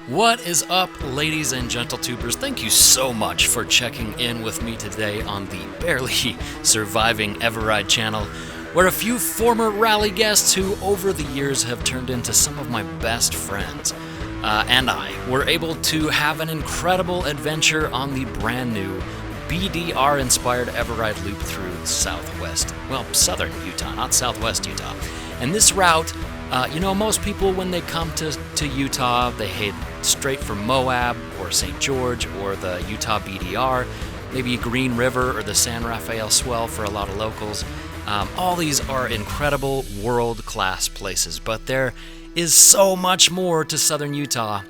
What is up, ladies and gentle tubers? Thank you so much for checking in with me today on the barely surviving eveRide channel, where a few former rally guests who over the years have turned into some of my best friends and I were able to have an incredible adventure on the brand new BDR-inspired eveRide loop through southern Utah, not southwest Utah. And this route, most people when they come to Utah, they head straight for Moab or St. George or the Utah BDR, maybe Green River or the San Rafael Swell for a lot of locals. All these are incredible world-class places, but there is so much more to southern Utah,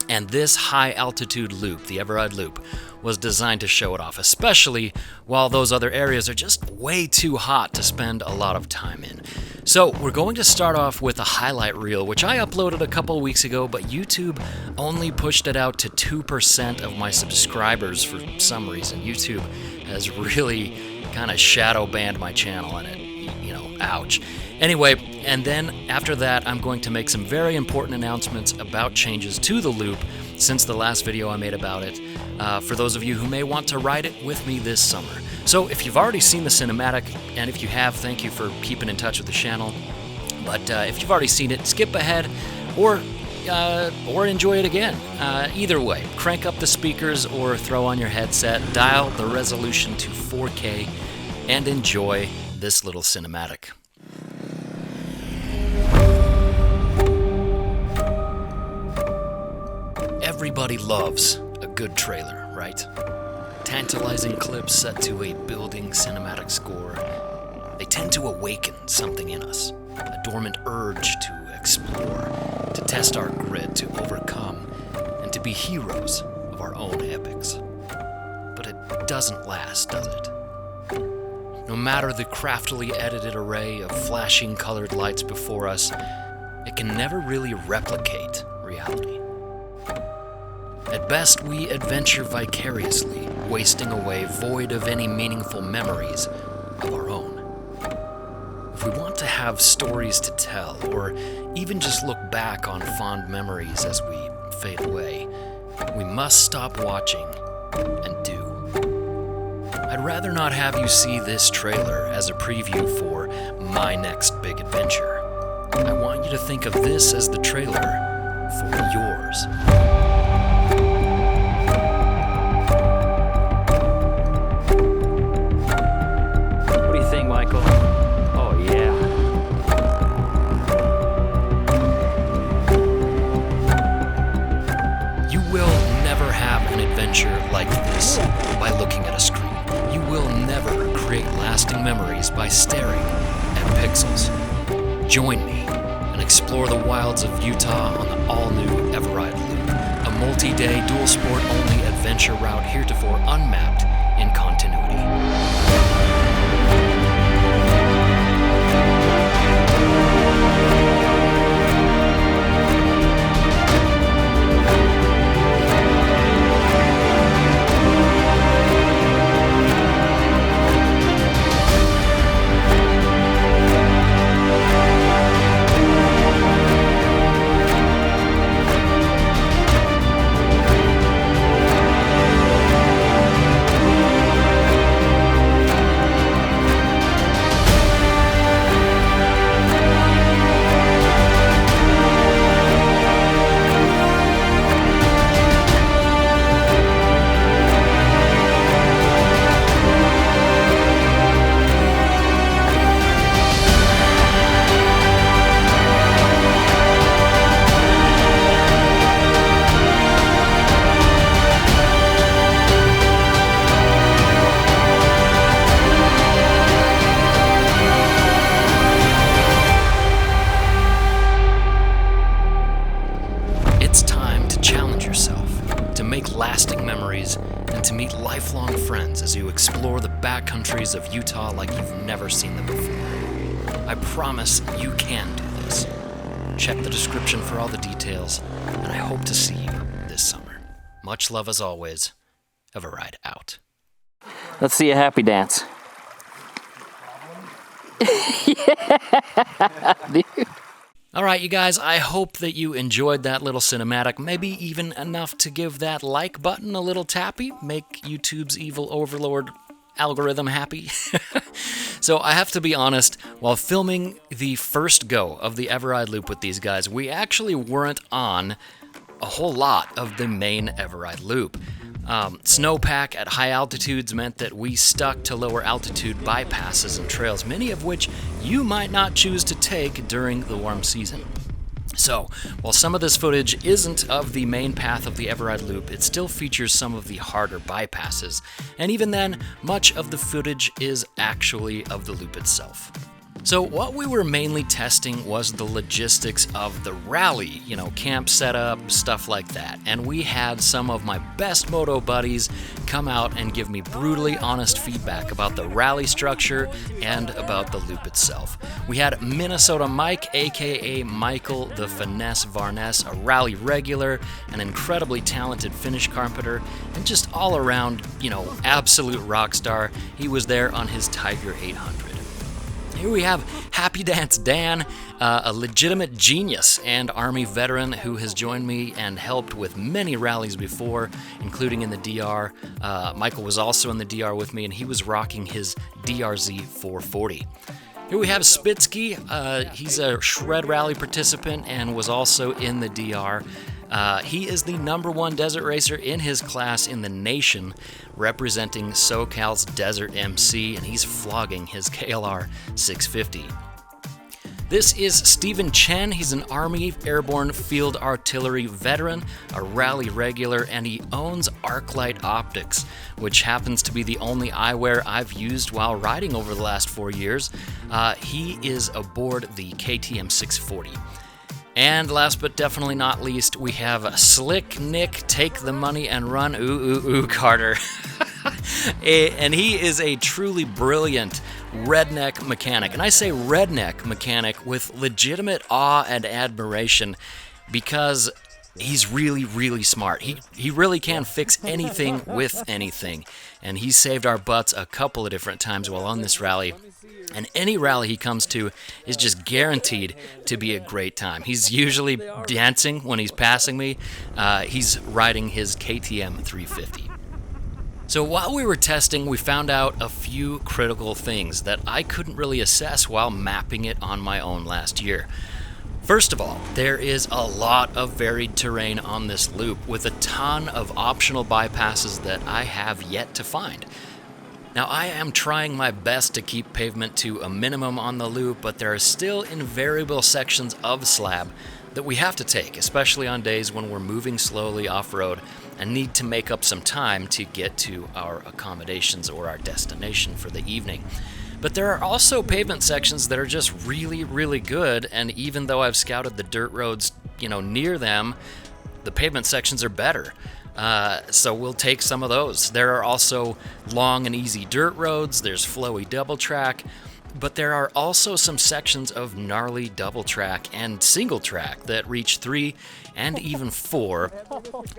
and this high-altitude loop, the eveRide loop, was designed to show it off, especially while those other areas are just way too hot to spend a lot of time in. So we're going to start off with a highlight reel, which I uploaded a couple weeks ago, but YouTube only pushed it out to 2% of my subscribers for some reason. YouTube has really kind of shadow banned my channel, and ouch. Anyway, and then after that, I'm going to make some very important announcements about changes to the loop since the last video I made about it, for those of you who may want to ride it with me this summer. So if you've already seen the cinematic, and if you have, thank you for keeping in touch with the channel. But if you've already seen it, skip ahead or enjoy it again. Either way, crank up the speakers or throw on your headset, dial the resolution to 4K, and enjoy this little cinematic. Everybody loves a good trailer, right? Tantalizing clips set to a building cinematic score. They tend to awaken something in us, a dormant urge to explore, to test our grit, to overcome, and to be heroes of our own epics. But it doesn't last, does it? No matter the craftily edited array of flashing colored lights before us, it can never really replicate reality. At best, we adventure vicariously, wasting away void of any meaningful memories of our own. If we want to have stories to tell, or even just look back on fond memories as we fade away, we must stop watching and do. I'd rather not have you see this trailer as a preview for my next big adventure. I want you to think of this as the trailer for yours. What do you think, Michael? Oh, yeah. You will never have an adventure like this by looking at a screen. You will never create lasting memories by staring at pixels. Join me and explore the wilds of Utah on the all-new eveRide loop, a multi-day dual-sport-only adventure route heretofore unmapped in continuity. Lasting memories, and to meet lifelong friends as you explore the backcountries of Utah like you've never seen them before. I promise you can do this. Check the description for all the details, and I hope to see you this summer. Much love as always. eveRide out. Let's see a happy dance. Yeah, dude. Alright, you guys, I hope that you enjoyed that little cinematic, maybe even enough to give that like button a little tappy, make YouTube's evil overlord algorithm happy. So I have to be honest, while filming the first go of the eveRide loop with these guys, we actually weren't on a whole lot of the main eveRide loop. Snowpack at high altitudes meant that we stuck to lower altitude bypasses and trails, many of which you might not choose to take during the warm season. So, while some of this footage isn't of the main path of the eveRide loop, it still features some of the harder bypasses, and even then, much of the footage is actually of the loop itself. So what we were mainly testing was the logistics of the rally, camp setup, stuff like that. And we had some of my best moto buddies come out and give me brutally honest feedback about the rally structure and about the loop itself. We had Minnesota Mike, aka Michael the Finesse Varness, a rally regular, an incredibly talented Finnish carpenter, and just all around, absolute rock star. He was there on his Tiger 800. Here we have Happy Dance Dan, a legitimate genius and Army veteran who has joined me and helped with many rallies before, including in the DR. Michael was also in the DR with me, and he was rocking his DRZ 440. Here we have Spitsky. He's a shred rally participant and was also in the DR. He is the #1 desert racer in his class in the nation, representing SoCal's Desert MC, and he's flogging his KLR 650. This is Stephen Chen. He's an Army Airborne Field Artillery veteran, a rally regular, and he owns Arclight Optics, which happens to be the only eyewear I've used while riding over the last 4 years. He is aboard the KTM 640. And last but definitely not least, we have Slick Nick, take the money and run, Carter. And he is a truly brilliant redneck mechanic. And I say redneck mechanic with legitimate awe and admiration because he's really, really smart. He really can fix anything with anything. And he saved our butts a couple of different times while on this rally. And any rally he comes to is just guaranteed to be a great time. He's usually dancing when he's passing me. He's riding his KTM 350. So while we were testing, we found out a few critical things that I couldn't really assess while mapping it on my own last year. First of all, there is a lot of varied terrain on this loop with a ton of optional bypasses that I have yet to find. Now, I am trying my best to keep pavement to a minimum on the loop, but there are still invariable sections of slab that we have to take, especially on days when we're moving slowly off-road and need to make up some time to get to our accommodations or our destination for the evening. But there are also pavement sections that are just really, really good, and even though I've scouted the dirt roads, near them, the pavement sections are better. So we'll take some of those. There are also long and easy dirt roads, there's flowy double track, but there are also some sections of gnarly double track and single track that reach 3 and even 4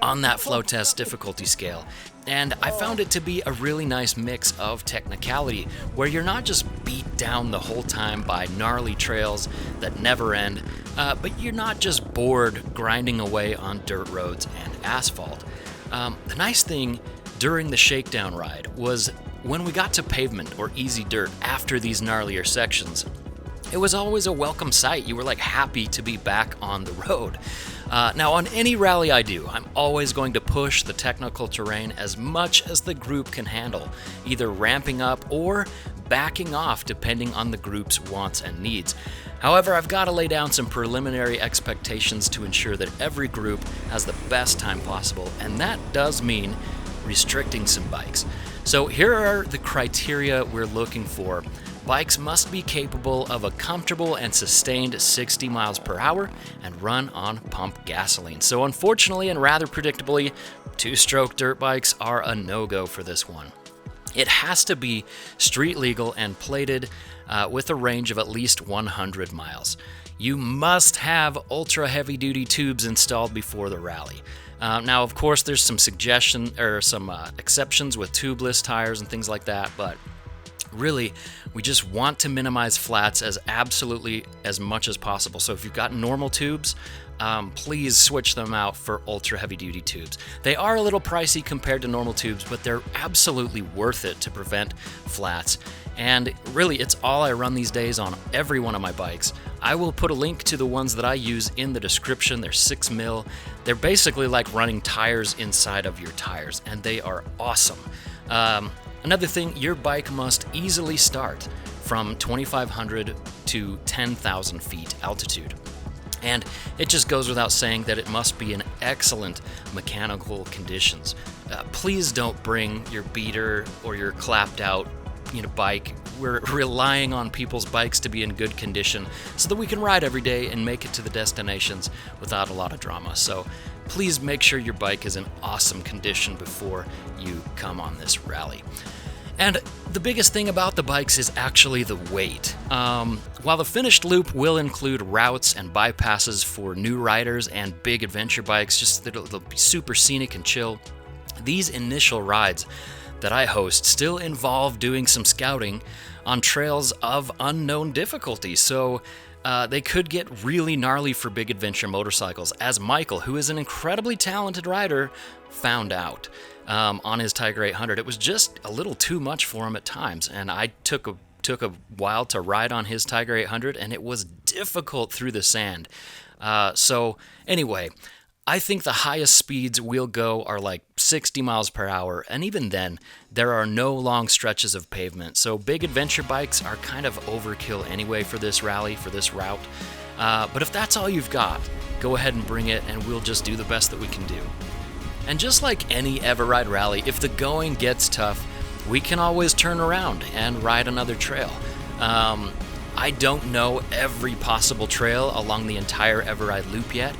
on that flow test difficulty scale. And I found it to be a really nice mix of technicality, where you're not just beat down the whole time by gnarly trails that never end, but you're not just bored grinding away on dirt roads and asphalt. The nice thing during the Shakedown ride was when we got to pavement or easy dirt after these gnarlier sections, it was always a welcome sight. You were happy to be back on the road. Now, on any rally I do, I'm always going to push the technical terrain as much as the group can handle, either ramping up or backing off depending on the group's wants and needs. However, I've got to lay down some preliminary expectations to ensure that every group has the best time possible, and that does mean restricting some bikes. So here are the criteria we're looking for. Bikes must be capable of a comfortable and sustained 60 miles per hour and run on pump gasoline. So unfortunately and rather predictably, two-stroke dirt bikes are a no-go for this one. It has to be street legal and plated with a range of at least 100 miles. You must have ultra heavy duty tubes installed before the rally. Now, of course, there's some exceptions with tubeless tires and things like that, but Really, we just want to minimize flats as absolutely as much as possible. So if you've got normal tubes, please switch them out for ultra heavy duty tubes. They are a little pricey compared to normal tubes, but they're absolutely worth it to prevent flats. And really, it's all I run these days on every one of my bikes. I will put a link to the ones that I use in the description. They're 6 mil. They're basically like running tires inside of your tires, and they are awesome. Another thing, your bike must easily start from 2,500 to 10,000 feet altitude. And it just goes without saying that it must be in excellent mechanical conditions. Please don't bring your beater or your clapped out bike. We're relying on people's bikes to be in good condition so that we can ride every day and make it to the destinations without a lot of drama. So please make sure your bike is in awesome condition before you come on this rally. And the biggest thing about the bikes is actually the weight. While the finished loop will include routes and bypasses for new riders and big adventure bikes, just that it'll be super scenic and chill, these initial rides that I host still involve doing some scouting on trails of unknown difficulty. So they could get really gnarly for big adventure motorcycles, as Michael, who is an incredibly talented rider, found out on his Tiger 800. It was just a little too much for him at times, and I took a while to ride on his Tiger 800, and it was difficult through the sand. So anyway, I think the highest speeds we'll go are like 60 miles per hour, and even then, there are no long stretches of pavement. So big adventure bikes are kind of overkill anyway for this rally, for this route. But if that's all you've got, go ahead and bring it, and we'll just do the best that we can do. And just like any eveRide rally, if the going gets tough, we can always turn around and ride another trail. I don't know every possible trail along the entire eveRide loop yet,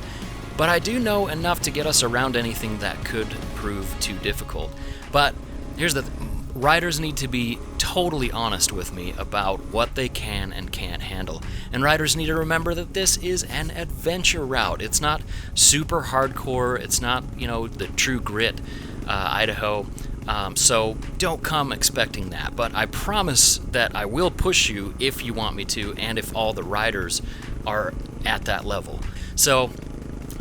but I do know enough to get us around anything that could prove too difficult. But here's the riders need to be totally honest with me about what they can and can't handle. And riders need to remember that this is an adventure route. It's not super hardcore. It's not, the true grit Idaho. So don't come expecting that. But I promise that I will push you if you want me to, and if all the riders are at that level. So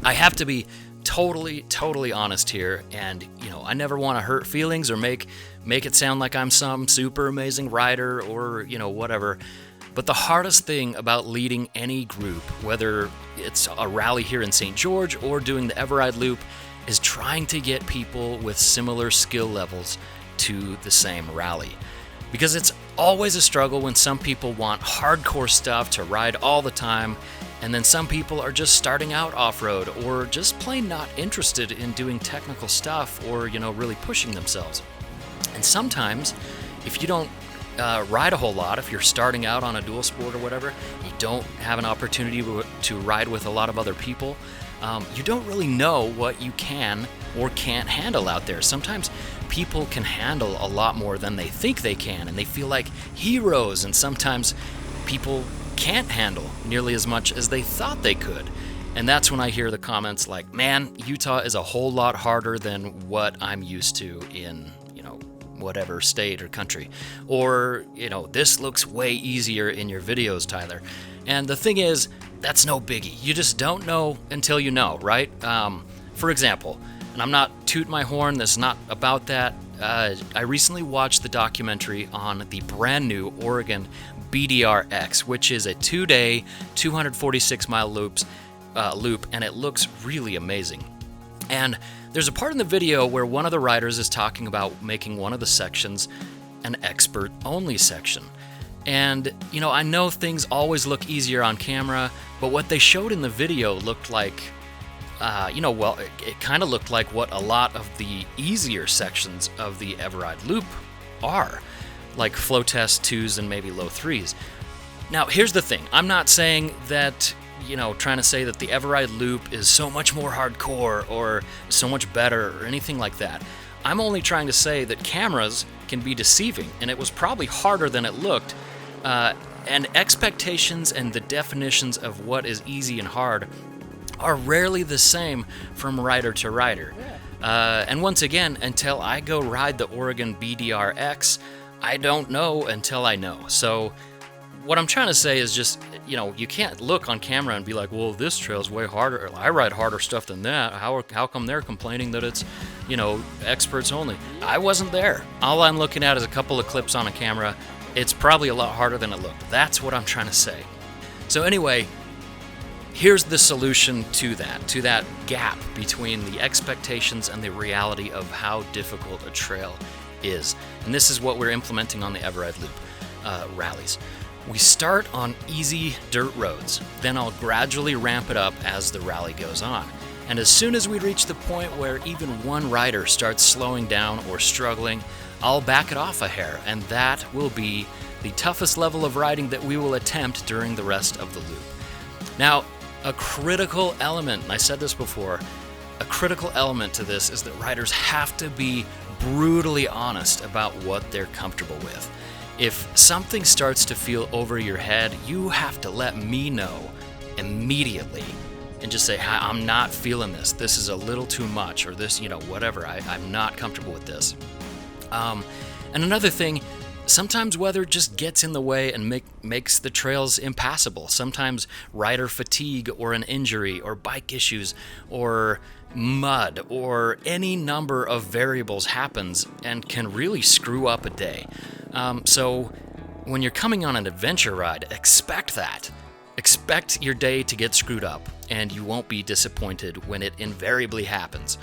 I have to be totally honest here, and I never want to hurt feelings or make it sound like I'm some super amazing rider or whatever. But the hardest thing about leading any group, whether it's a rally here in St. George or doing the eveRide loop, is trying to get people with similar skill levels to the same rally. Because it's always a struggle when some people want hardcore stuff to ride all the time, and then some people are just starting out off-road or just plain not interested in doing technical stuff or, really pushing themselves. And sometimes, if you don't ride a whole lot, if you're starting out on a dual sport or whatever, you don't have an opportunity to ride with a lot of other people, you don't really know what you can or can't handle out there. Sometimes people can handle a lot more than they think they can, and they feel like heroes, and sometimes people can't handle nearly as much as they thought they could. And that's when I hear the comments like, man, Utah is a whole lot harder than what I'm used to in, whatever state or country. Or, this looks way easier in your videos, Tyler. And the thing is, that's no biggie. You just don't know until you know, right? For example, and I'm not tooting my horn, this is not about that. I recently watched the documentary on the brand new Oregon BDRX, which is a 2-day, 246-mile loop, and it looks really amazing. And there's a part in the video where one of the riders is talking about making one of the sections an expert-only section. And, I know things always look easier on camera, but what they showed in the video looked like, it kind of looked like what a lot of the easier sections of the eveRide loop are, like flow test 2s and maybe low 3s. Now, here's the thing. I'm not saying that, trying to say that the eveRide loop is so much more hardcore or so much better or anything like that. I'm only trying to say that cameras can be deceiving, and it was probably harder than it looked. And expectations and the definitions of what is easy and hard are rarely the same from rider to rider. And once again, until I go ride the Oregon BDRX, I don't know until I know. So what I'm trying to say is just, you can't look on camera and be like, well, this trail's way harder. I ride harder stuff than that. How come they're complaining that it's, experts only? I wasn't there. All I'm looking at is a couple of clips on a camera. It's probably a lot harder than it looked. That's what I'm trying to say. So anyway, here's the solution to that gap between the expectations and the reality of how difficult a trail is. And this is what we're implementing on the eveRide Loop rallies. We start on easy dirt roads, then I'll gradually ramp it up as the rally goes on. And as soon as we reach the point where even one rider starts slowing down or struggling, I'll back it off a hair, and that will be the toughest level of riding that we will attempt during the rest of the loop. Now, a critical element, and I said this before, a critical element to this is that riders have to be brutally honest about what they're comfortable with. If something starts to feel over your head, you have to let me know immediately and just say, I'm not feeling this. This is a little too much, or this, whatever. I'm not comfortable with this. And another thing, sometimes weather just gets in the way and makes the trails impassable. Sometimes rider fatigue or an injury or bike issues or mud or any number of variables happens and can really screw up a day. So when you're coming on an adventure ride, expect that. Expect your day to get screwed up, and you won't be disappointed when it invariably happens.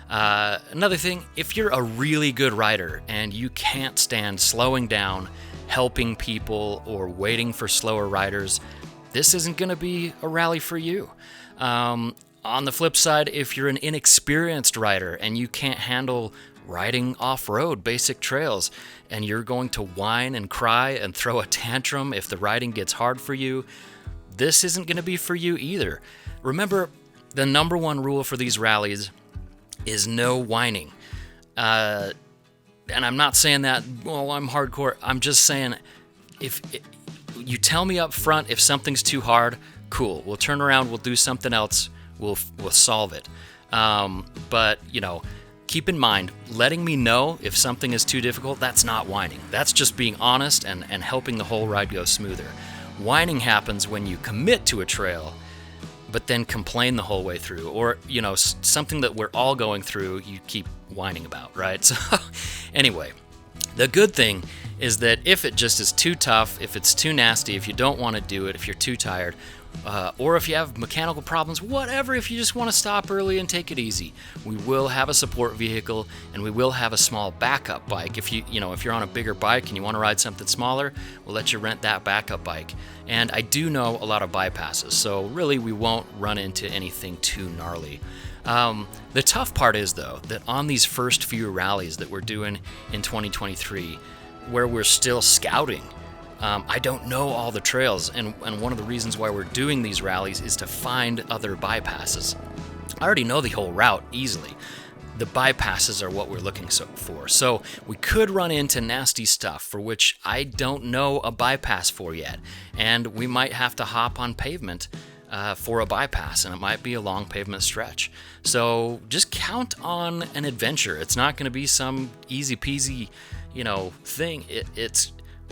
Another thing, if you're a really good rider and you can't stand slowing down, helping people, or waiting for slower riders, this isn't going to be a rally for you. On the flip side, if you're an inexperienced rider and you can't handle riding off-road basic trails, and you're going to whine and cry and throw a tantrum if the riding gets hard for you, this isn't going to be for you either. Remember, the number one rule for these rallies is no whining. And I'm not saying that, well, I'm hardcore. I'm just saying, if you tell me up front if something's too hard, cool. We'll turn around, we'll do something else, we'll solve it. But, keep in mind, letting me know if something is too difficult, that's not whining. That's just being honest and helping the whole ride go smoother. Whining happens when you commit to a trail, but then complain the whole way through. Or, something that we're all going through, you keep whining about, right? So, anyway, the good thing is that if it just is too tough, if it's too nasty, if you don't want to do it, if you're too tired, or if you have mechanical problems, whatever, if you just want to stop early and take it easy, we will have a support vehicle, and we will have a small backup bike. If if you're on a bigger bike and you want to ride something smaller, we'll let you rent that backup bike. And I do know a lot of bypasses, so really we won't run into anything too gnarly. The tough part is, though, that on these first few rallies that we're doing in 2023, where we're still scouting, I don't know all the trails, and one of the reasons why we're doing these rallies is to find other bypasses. I already know the whole route easily. The bypasses are what we're looking for. So we could run into nasty stuff for which I don't know a bypass for yet, and we might have to hop on pavement for a bypass, and it might be a long pavement stretch. So just count on an adventure. It's not going to be some easy peasy, thing.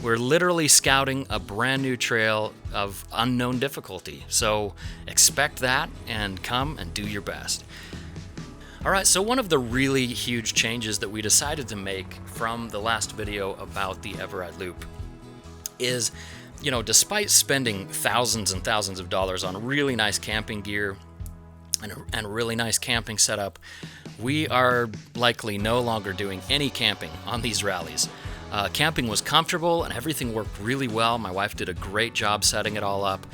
We're literally scouting a brand new trail of unknown difficulty. So expect that and come and do your best. All right, so one of the really huge changes that we decided to make from the last video about the eveRide Loop is, despite spending thousands and thousands of dollars on really nice camping gear and a really nice camping setup, we are likely no longer doing any camping on these rallies. Camping was comfortable and everything worked really well. My wife did a great job setting it all up,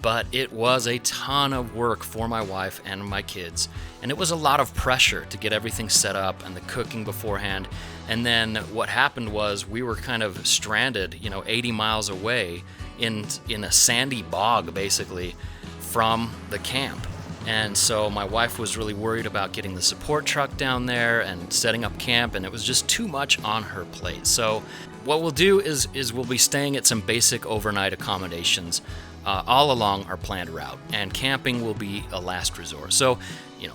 but it was a ton of work for my wife and my kids, and it was a lot of pressure to get everything set up and the cooking beforehand. And then what happened was we were kind of stranded, 80 miles away in a sandy bog, basically, from the camp. And so my wife was really worried about getting the support truck down there and setting up camp, and it was just too much on her plate. So what we'll do is we'll be staying at some basic overnight accommodations all along our planned route, and camping will be a last resort. So,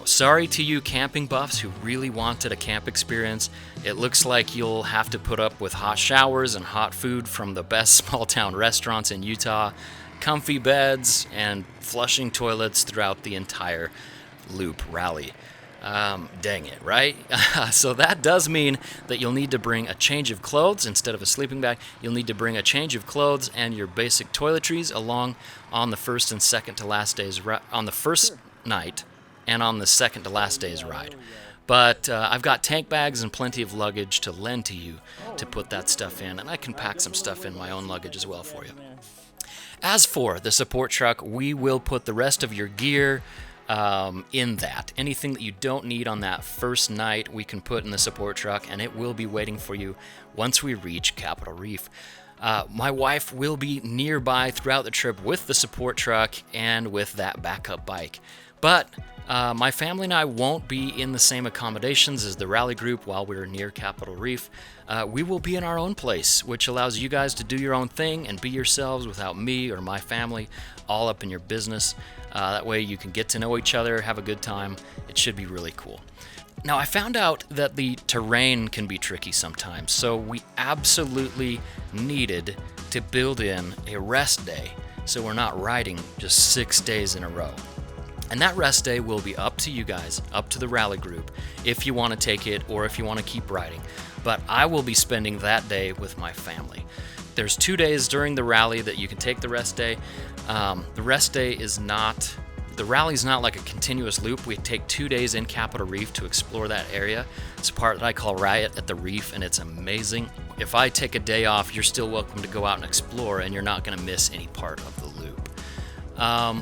Sorry to you camping buffs who really wanted a camp experience. It looks like you'll have to put up with hot showers and hot food from the best small town restaurants in Utah, comfy beds, and flushing toilets throughout the entire loop rally. Dang it, right? So that does mean that you'll need to bring a change of clothes instead of a sleeping bag. You'll need to bring a change of clothes and your basic toiletries along on the first and second to last day's on the first night and on the second to last day's ride. But I've got tank bags and plenty of luggage to lend to you to put that stuff in, and I can pack some stuff in my own luggage as well for you. As for the support truck, we will put the rest of your gear in that. Anything that you don't need on that first night, we can put in the support truck, and it will be waiting for you once we reach Capitol Reef. My wife will be nearby throughout the trip with the support truck and with that backup bike. But my family and I won't be in the same accommodations as the rally group while we're near Capitol Reef. We will be in our own place, which allows you guys to do your own thing and be yourselves without me or my family all up in your business. That way you can get to know each other, have a good time. It should be really cool. Now, I found out that the terrain can be tricky sometimes, so we absolutely needed to build in a rest day so we're not riding just 6 days in a row. And that rest day will be up to you guys, up to the rally group, if you want to take it or if you want to keep riding. But I will be spending that day with my family. There's 2 days during the rally that you can take the rest day. The rest day is not, the rally's not like a continuous loop. We take 2 days in Capitol Reef to explore that area. It's a part that I call Riot at the Reef, and it's amazing. If I take a day off, you're still welcome to go out and explore, and you're not going to miss any part of the loop.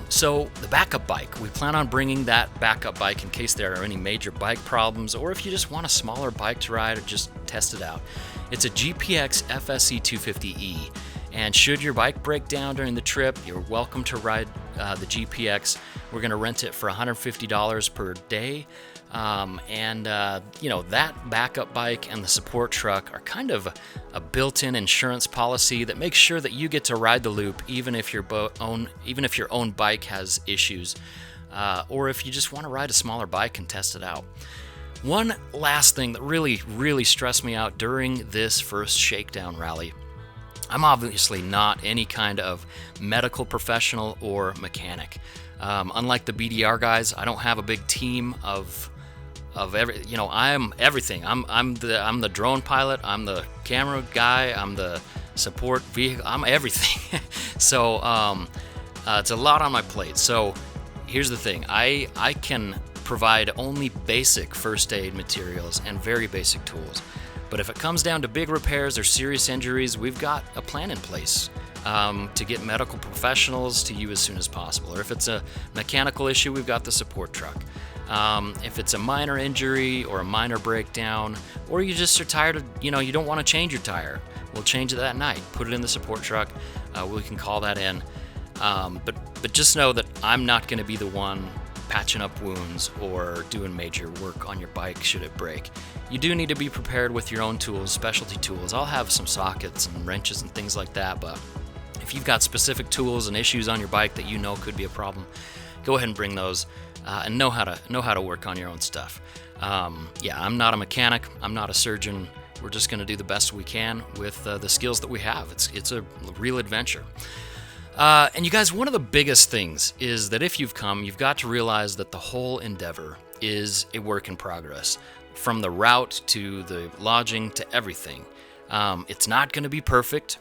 So the backup bike, we plan on bringing that backup bike in case there are any major bike problems, or if you just want a smaller bike to ride or just test it out. It's a GPX FSE 250E, and should your bike break down during the trip, you're welcome to ride the GPX. We're going to rent it for $150 per day. That backup bike and the support truck are kind of a built-in insurance policy that makes sure that you get to ride the loop even if your own bike has issues, or if you just want to ride a smaller bike and test it out. One last thing that really stressed me out during this first Shakedown rally. I'm obviously not any kind of medical professional or mechanic. Unlike the BDR guys, I don't have a big team of I am everything. I'm the drone pilot. I'm the camera guy. I'm the support vehicle. I'm everything. So it's a lot on my plate. So here's the thing. I can provide only basic first aid materials and very basic tools. But if it comes down to big repairs or serious injuries, we've got a plan in place to get medical professionals to you as soon as possible. Or if it's a mechanical issue, we've got the support truck. If it's a minor injury or a minor breakdown, or you just are tired of, you don't want to change your tire, we'll change it that night. Put it in the support truck. We can call that in. But just know that I'm not going to be the one patching up wounds or doing major work on your bike should it break. You do need to be prepared with your own tools, specialty tools. I'll have some sockets and wrenches and things like that, but if you've got specific tools and issues on your bike that you know could be a problem, go ahead and bring those and know how to work on your own stuff. I'm not a mechanic. I'm not a surgeon. We're just going to do the best we can with the skills that we have. It's a real adventure. And you guys, one of the biggest things is that if you've come, you've got to realize that the whole endeavor is a work in progress. From the route to the lodging to everything. It's not going to be perfect.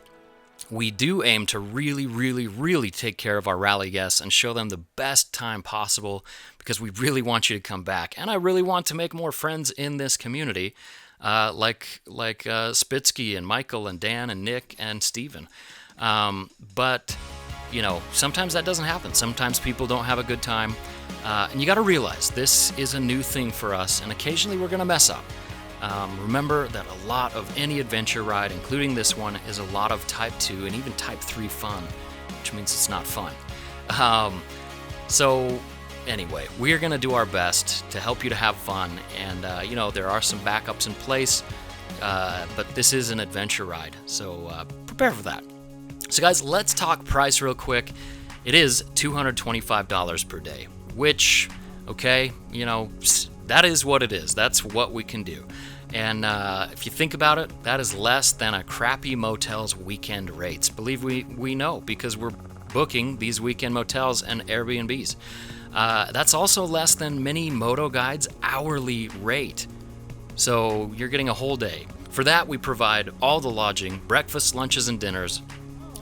We do aim to really take care of our rally guests and show them the best time possible because we really want you to come back. And I really want to make more friends in this community, like Spitsky and Michael and Dan and Nick and Steven. But sometimes that doesn't happen. Sometimes people don't have a good time. And you got to realize this is a new thing for us, and occasionally we're going to mess up. Remember that a lot of any adventure ride, including this one, is a lot of Type 2 and even Type 3 fun, which means it's not fun. So anyway, we're going to do our best to help you to have fun, and there are some backups in place, but this is an adventure ride, so prepare for that. So guys, let's talk price real quick. It is $225 per day, which Okay, that is what it is. That's what we can do. And if you think about it, that is less than a crappy motel's weekend rates. Believe we know, because we're booking these weekend motels and Airbnbs. That's also less than many moto guides' hourly rate. So you're getting a whole day. For that, we provide all the lodging, breakfast, lunches, and dinners,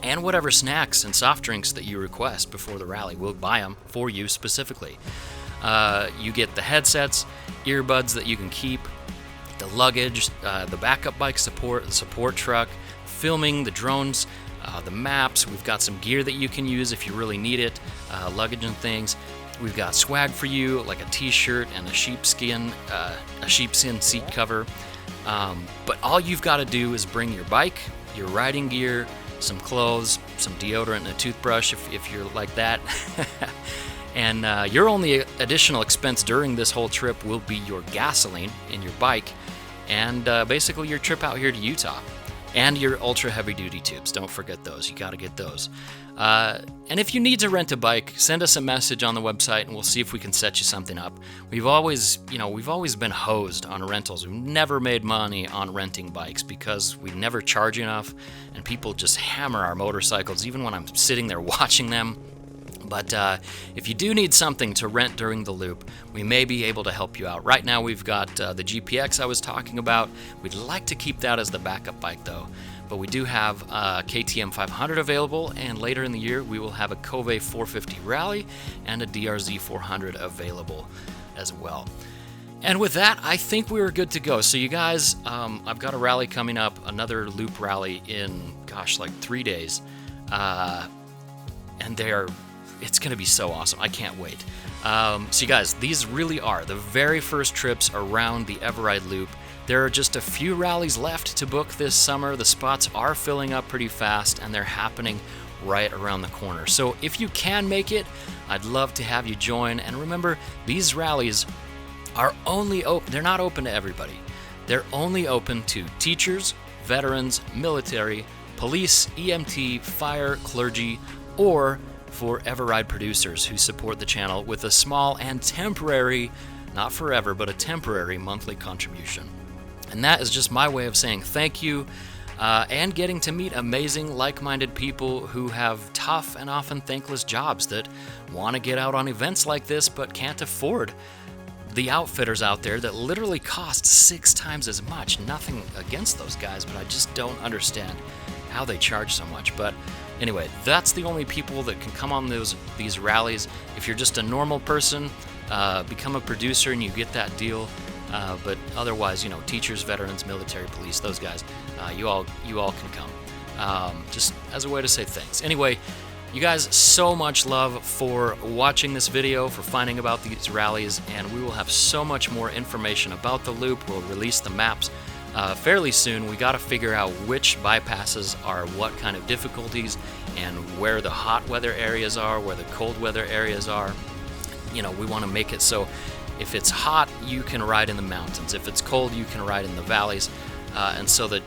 and whatever snacks and soft drinks that you request before the rally. We'll buy them for you specifically. You get the headsets, earbuds that you can keep, the luggage, the backup bike support, the support truck, filming, the drones, the maps. We've got some gear that you can use if you really need it, luggage and things. We've got swag for you, like a t-shirt and a sheepskin seat cover. But all you've got to do is bring your bike, your riding gear, some clothes, some deodorant, and a toothbrush if you're like that. And your only additional expense during this whole trip will be your gasoline in your bike and basically your trip out here to Utah. And your ultra heavy duty tubes. Don't forget those. You got to get those. And if you need to rent a bike, send us a message on the website and we'll see if we can set you something up. We've always been hosed on rentals. We've never made money on renting bikes because we never charge enough and people just hammer our motorcycles even when I'm sitting there watching them. But if you do need something to rent during the loop, we may be able to help you out. Right now we've got the GPX I was talking about. We'd like to keep that as the backup bike though. But we do have KTM 500 available, and later in the year we will have a Cove 450 Rally and a DRZ 400 available as well. And with that, I think we're good to go. So you guys, I've got a rally coming up, another loop rally in, like 3 days. And it's going to be so awesome. I can't wait. So you guys, these really are the very first trips around the eveRide loop. There are just a few rallies left to book this summer. The spots are filling up pretty fast and they're happening right around the corner. So if you can make it, I'd love to have you join. And remember, these rallies are only open. They're not open to everybody. They're only open to teachers, veterans, military, police, EMT, fire, clergy, or for eveRide producers who support the channel with a small and temporary, not forever, but a temporary monthly contribution. And that is just my way of saying thank you and getting to meet amazing, like-minded people who have tough and often thankless jobs that want to get out on events like this but can't afford the outfitters out there that literally cost 6 times as much. Nothing against those guys, but I just don't understand how they charge so much. But anyway, that's the only people that can come on these rallies. If you're just a normal person, become a producer and you get that deal. But otherwise, teachers, veterans, military, police, those guys, you all can come. Just as a way to say thanks. Anyway, you guys, so much love for watching this video, for finding about these rallies, and we will have so much more information about the loop. We'll release the maps fairly soon. We got to figure out which bypasses are what kind of difficulties and where the hot weather areas are, where the cold weather areas are. We want to make it so if it's hot, you can ride in the mountains. If it's cold, you can ride in the valleys. And so that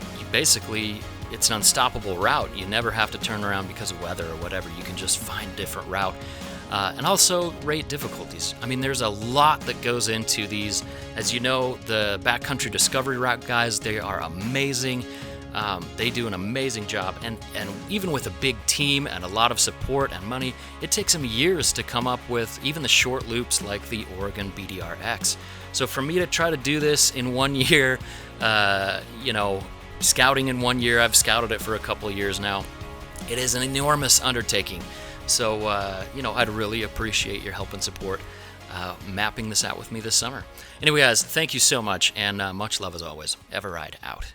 it's an unstoppable route. You never have to turn around because of weather or whatever. You can just find a different route. And also rate difficulties. I mean, there's a lot that goes into these. As you know, the backcountry discovery route guys, they are amazing. They do an amazing job. And even with a big team and a lot of support and money, it takes them years to come up with even the short loops like the Oregon BDRX. So for me to try to do this in 1 year, scouting in 1 year, I've scouted it for a couple of years now. It is an enormous undertaking. So, I'd really appreciate your help and support mapping this out with me this summer. Anyway, guys, thank you so much, and much love as always. eveRide out.